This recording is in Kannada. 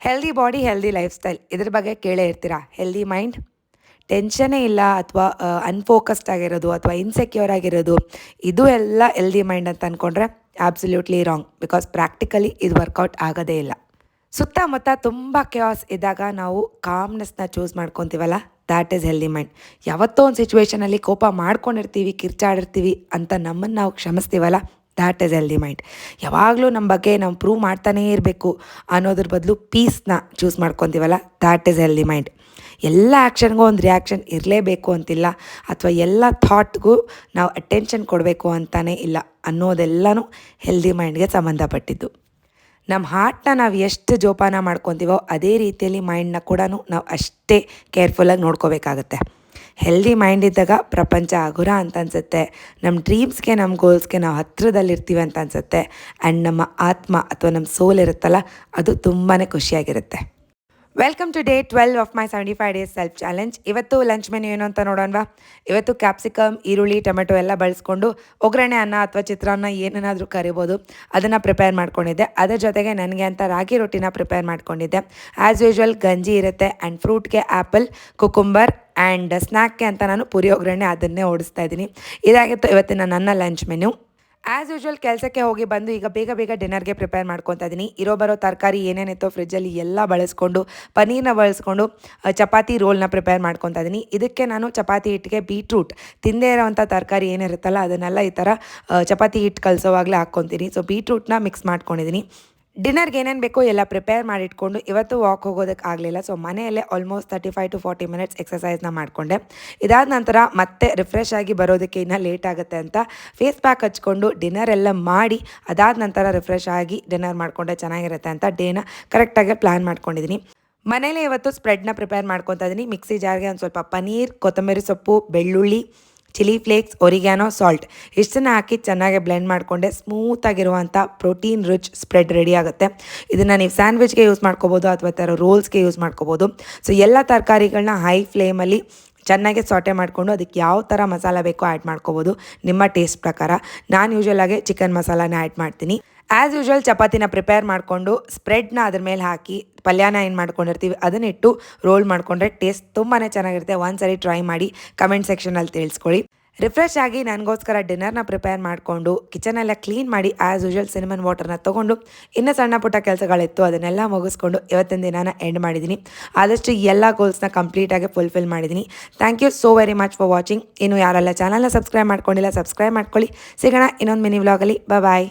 Healthy body healthy life style ಇದ್ರ ಬಗ್ಗೆ ಕೇಳೇ ಇರ್ತೀರಾ. ಹೆಲ್ದಿ ಮೈಂಡ್, ಟೆನ್ಷನ್ನೇ ಇಲ್ಲ ಅಥವಾ ಅನ್ಫೋಕಸ್ಡ್ ಆಗಿರೋದು ಅಥವಾ ಇನ್ಸೆಕ್ಯೂರ್ ಆಗಿರೋದು, ಇದು ಎಲ್ಲ ಹೆಲ್ದಿ ಮೈಂಡ್ ಅಂತ ಅಂದ್ಕೊಂಡ್ರೆ ಆಬ್ಸಲ್ಯೂಟ್ಲಿ ರಾಂಗ್. ಬಿಕಾಸ್ ಪ್ರಾಕ್ಟಿಕಲಿ ಇದು ವರ್ಕೌಟ್ ಆಗೋದೇ ಇಲ್ಲ. ಸುತ್ತಮುತ್ತ ತುಂಬ ಕ್ಯಾಸ್ ಇದ್ದಾಗ ನಾವು ಕಾಮ್ನೆಸ್ನ ಚೂಸ್ ಮಾಡ್ಕೊತೀವಲ್ಲ, ದ್ಯಾಟ್ ಈಸ್ ಹೆಲ್ದಿ ಮೈಂಡ್. ಯಾವತ್ತೋ ಒಂದು ಸಿಚುವೇಷನಲ್ಲಿ ಕೋಪ ಮಾಡ್ಕೊಂಡಿರ್ತೀವಿ, ಕಿರ್ಚಾಡಿರ್ತೀವಿ ಅಂತ ನಮ್ಮನ್ನು ನಾವು ಕ್ಷಮಿಸ್ತೀವಲ್ಲ, ದ್ಯಾಟ್ ಈಸ್ ಹೆಲ್ದಿ ಮೈಂಡ್. ಯಾವಾಗಲೂ ನಮ್ಮ ಬಗ್ಗೆ ನಾವು ಪ್ರೂವ್ ಮಾಡ್ತಾನೇ ಇರಬೇಕು ಅನ್ನೋದ್ರ ಬದಲು ಪೀಸ್ನ ಚೂಸ್ ಮಾಡ್ಕೊತೀವಲ್ಲ, ದ್ಯಾಟ್ ಈಸ್ ಹೆಲ್ದಿ ಮೈಂಡ್. ಎಲ್ಲ ಆ್ಯಕ್ಷನ್ಗೂ ಒಂದು ರಿಯಾಕ್ಷನ್ ಇರಲೇಬೇಕು ಅಂತಿಲ್ಲ, ಅಥವಾ ಎಲ್ಲ ಥಾಟ್ಗೂ ನಾವು ಅಟೆನ್ಷನ್ ಕೊಡಬೇಕು ಅಂತಲೇ ಇಲ್ಲ ಅನ್ನೋದೆಲ್ಲನೂ ಹೆಲ್ದಿ ಮೈಂಡ್ಗೆ ಸಂಬಂಧಪಟ್ಟಿದ್ದು. ನಮ್ಮ ಹಾರ್ಟ್ನ ನಾವು ಎಷ್ಟು ಜೋಪಾನ ಮಾಡ್ಕೊತೀವೋ ಅದೇ ರೀತಿಯಲ್ಲಿ ಮೈಂಡ್ನ ಕೂಡ ನಾವು ಅಷ್ಟೇ ಕೇರ್ಫುಲ್ಲಾಗಿ ನೋಡ್ಕೋಬೇಕಾಗತ್ತೆ. ಹೆಲ್ದಿ ಮೈಂಡ್ ಇದ್ದಾಗ ಪ್ರಪಂಚ ಹಗುರ ಅಂತ ಅನಿಸುತ್ತೆ. ನಮ್ಮ ಡ್ರೀಮ್ಸ್ಗೆ, ನಮ್ಮ ಗೋಲ್ಸ್ಗೆ ನಾವು ಹತ್ತಿರದಲ್ಲಿರ್ತೀವಿ ಅಂತ ಅನಿಸುತ್ತೆ. ಆ್ಯಂಡ್ ನಮ್ಮ ಆತ್ಮ ಅಥವಾ ನಮ್ಮ ಸೋಲ್ ಇರುತ್ತಲ್ಲ, ಅದು ತುಂಬಾ ಖುಷಿಯಾಗಿರುತ್ತೆ. Welcome to day 12 of my 75 days self challenge. ಇವತ್ತು ಲಂಚ್ ಮೆನ್ಯೂ ಏನು ಅಂತ ನೋಡೋಣವಾ. ಇವತ್ತು ಕ್ಯಾಪ್ಸಿಕಮ್, ಈರುಳ್ಳಿ, ಟೊಮೆಟೊ ಎಲ್ಲ ಬಳಸ್ಕೊಂಡು ಒಗ್ಗರಣೆ ಅನ್ನ ಅಥವಾ ಚಿತ್ರಾನ್ನ ಏನನ್ನಾದರೂ ಕರಿಬೋದು, ಅದನ್ನು ಪ್ರಿಪೇರ್ ಮಾಡ್ಕೊಂಡಿದ್ದೆ. ಅದರ ಜೊತೆಗೆ ನನಗೆ ಅಂತ ರಾಗಿ ರೊಟ್ಟಿನ ಪ್ರಿಪೇರ್ ಮಾಡ್ಕೊಂಡಿದ್ದೆ. ಆ್ಯಸ್ ಯೂಶ್ವಲ್ ಗಂಜಿ ಇರುತ್ತೆ. ಆ್ಯಂಡ್ ಫ್ರೂಟ್ಗೆ ಆ್ಯಪಲ್, ಕುಕುಂಬರ್, ಆ್ಯಂಡ್ ಸ್ನ್ಯಾಕ್ಗೆ ಅಂತ ನಾನು ಪುರಿ ಒಗ್ಗರಣೆ ಅದನ್ನೇ ಓಡಿಸ್ತಾ ಇದ್ದೀನಿ. ಇದಾಗಿತ್ತು ಇವತ್ತಿನ ನನ್ನ ಲಂಚ್ ಮೆನ್ಯೂ. ಆ್ಯಸ್ ಯೂಶ್ವಲ್ ಕೆಲಸಕ್ಕೆ ಹೋಗಿ ಬಂದು ಈಗ ಬೇಗ ಬೇಗ ಡಿನ್ನರ್ಗೆ ಪ್ರಿಪೇರ್ ಮಾಡ್ಕೊತಾ ಇದ್ದೀನಿ. ಬರೋ ತರಕಾರಿ ಏನೇನಿತ್ತೋ ಫ್ರಿಜ್ಜಲ್ಲಿ ಎಲ್ಲ ಬಳಸ್ಕೊಂಡು, ಪನ್ನೀರ್ನ ಬಳಸ್ಕೊಂಡು ಚಪಾತಿ ರೋಲ್ನ ಪ್ರಿಪೇರ್ ಮಾಡ್ಕೊತಾ ಇದ್ದೀನಿ. ಇದಕ್ಕೆ ನಾನು ಚಪಾತಿ ಹಿಟ್ಟಿಗೆ ಬೀಟ್ರೂಟ್, ತಿಂದೇ ಇರೋವಂಥ ತರಕಾರಿ ಏನಿರುತ್ತಲ್ಲ ಅದನ್ನೆಲ್ಲ ಈ ಥರ ಚಪಾತಿ ಹಿಟ್ಟು ಕಲಿಸೋವಾಗಲೇ ಹಾಕ್ಕೊತೀನಿ. ಸೊ ಬೀಟ್ರೂಟ್ನ ಮಿಕ್ಸ್ ಮಾಡ್ಕೊಂಡಿದ್ದೀನಿ. ಡಿನ್ನರ್ಗೆ ಏನೇನು ಬೇಕೋ ಎಲ್ಲ ಪ್ರಿಪೇರ್ ಮಾಡಿಟ್ಕೊಂಡು ಇವತ್ತು ವಾಕ್ ಹೋಗೋದಕ್ಕೆ ಆಗಲಿಲ್ಲ. ಸೊ ಮನೆಯಲ್ಲೇ ಆಲ್ಮೋಸ್ಟ್ 35 to 40 ಮಿನಿಟ್ಸ್ ಎಕ್ಸಸೈಸ್ನ ಮಾಡಿಕೊಂಡೆ. ಇದಾದ ನಂತರ ಮತ್ತೆ ರಿಫ್ರೆಶ್ ಆಗಿ ಬರೋದಕ್ಕೆ ಇನ್ನೂ ಲೇಟ್ ಆಗುತ್ತೆ ಅಂತ ಫೇಸ್ ಪ್ಯಾಕ್ ಹಚ್ಕೊಂಡು ಡಿನ್ನರ್ ಎಲ್ಲ ಮಾಡಿ, ಅದಾದ ನಂತರ ರಿಫ್ರೆಶ್ ಆಗಿ ಡಿನ್ನರ್ ಮಾಡಿಕೊಂಡ್ರೆ ಚೆನ್ನಾಗಿರುತ್ತೆ ಅಂತ ಡೇನ ಕರೆಕ್ಟಾಗಿ ಪ್ಲ್ಯಾನ್ ಮಾಡ್ಕೊಂಡಿದ್ದೀನಿ. ಮನೇಲಿ ಇವತ್ತು ಸ್ಪ್ರೆಡ್ನ ಪ್ರಿಪೇರ್ ಮಾಡ್ಕೊತಾ ಇದ್ದೀನಿ. ಮಿಕ್ಸಿ ಜಾರ್ಗೆ ಒಂದು ಸ್ವಲ್ಪ ಪನ್ನೀರ್, ಕೊತ್ತಂಬರಿ ಸೊಪ್ಪು, ಬೆಳ್ಳುಳ್ಳಿ, ಚಿಲ್ಲಿ ಫ್ಲೇಕ್ಸ್, ಒರಿಗ್ಯಾನೋ, ಸಾಲ್ಟ್ ಇಷ್ಟನ್ನು ಹಾಕಿ ಚೆನ್ನಾಗಿ ಬ್ಲೆಂಡ್ ಮಾಡಿಕೊಂಡೆ ಸ್ಮೂತಾಗಿರುವಂಥ ಪ್ರೋಟೀನ್ ರಿಚ್ ಸ್ಪ್ರೆಡ್ ರೆಡಿ ಆಗುತ್ತೆ. ಇದನ್ನು ನೀವು ಸ್ಯಾಂಡ್ವಿಚ್ಗೆ ಯೂಸ್ ಮಾಡ್ಕೋಬೋದು ಅಥವಾ ಥರ ರೋಲ್ಸ್ಗೆ ಯೂಸ್ ಮಾಡ್ಕೋಬೋದು. ಸೊ ಎಲ್ಲ ತರಕಾರಿಗಳನ್ನ ಹೈ ಫ್ಲೇಮಲ್ಲಿ ಚೆನ್ನಾಗಿ ಸಾಟೆ ಮಾಡಿಕೊಂಡು ಅದಕ್ಕೆ ಯಾವ ಥರ ಮಸಾಲ ಬೇಕೋ ಆ್ಯಡ್ ಮಾಡ್ಕೋಬೋದು ನಿಮ್ಮ ಟೇಸ್ಟ್ ಪ್ರಕಾರ. ನಾನು ಯೂಶ್ವಲಾಗಿ ಚಿಕನ್ ಮಸಾಲಾನ ಆ್ಯಡ್ ಮಾಡ್ತೀನಿ. ಆ್ಯಸ್ ಯೂಶ್ವಲ್ ಚಪಾತಿನ ಪ್ರಿಪೇರ್ ಮಾಡಿಕೊಂಡು ಸ್ಪ್ರೆಡ್ನ ಅದ್ರ ಮೇಲೆ ಹಾಕಿ ಪಲ್ಯನ ಏನು ಮಾಡ್ಕೊಂಡಿರ್ತೀವಿ ಅದನ್ನಿಟ್ಟು ರೋಲ್ ಮಾಡಿಕೊಂಡ್ರೆ ಟೇಸ್ಟ್ ತುಂಬಾ ಚೆನ್ನಾಗಿರುತ್ತೆ. ಒಂದ್ಸರಿ ಟ್ರೈ ಮಾಡಿ ಕಮೆಂಟ್ ಸೆಕ್ಷನಲ್ಲಿ ತಿಳಿಸ್ಕೊಳ್ಳಿ. ರಿಫ್ರೆಶ್ ಆಗಿ ನನಗೋಸ್ಕರ ಡಿನ್ನರ್ನ ಪ್ರಿಪೇರ್ ಮಾಡಿಕೊಂಡು ಕಿಚನೆಲ್ಲ ಕ್ಲೀನ್ ಮಾಡಿ ಆ್ಯಸ್ ಯೂಶ್ವಲ್ ಸಿನಮನ್ ವಾಟರ್ನ ತೊಗೊಂಡು ಇನ್ನೂ ಸಣ್ಣ ಪುಟ್ಟ ಕೆಲಸಗಳಿತ್ತು ಅದನ್ನೆಲ್ಲ ಮುಗಿಸ್ಕೊಂಡು ಇವತ್ತಿನ ದಿನಾನ ಎಂಡ್ ಮಾಡಿದ್ದೀನಿ. ಆದಷ್ಟು ಎಲ್ಲ ಗೋಲ್ಸ್ನ ಕಂಪ್ಲೀಟಾಗಿ ಫುಲ್ಫಿಲ್ ಮಾಡಿದ್ದೀನಿ. Thank you so very much for watching. ಇನ್ನು ಯಾರೆಲ್ಲ ಚಾನಲ್ನ ಸಬ್ಸ್ಕ್ರೈಬ್ ಮಾಡ್ಕೊಂಡಿಲ್ಲ ಸಬ್ಸ್ಕ್ರೈಬ್ ಮಾಡ್ಕೊಳ್ಳಿ. ಸಿಗೋಣ ಇನ್ನೊಂದು ಮಿನಿ ವ್ಲಾಗಲ್ಲಿ. ಬಾಯ್.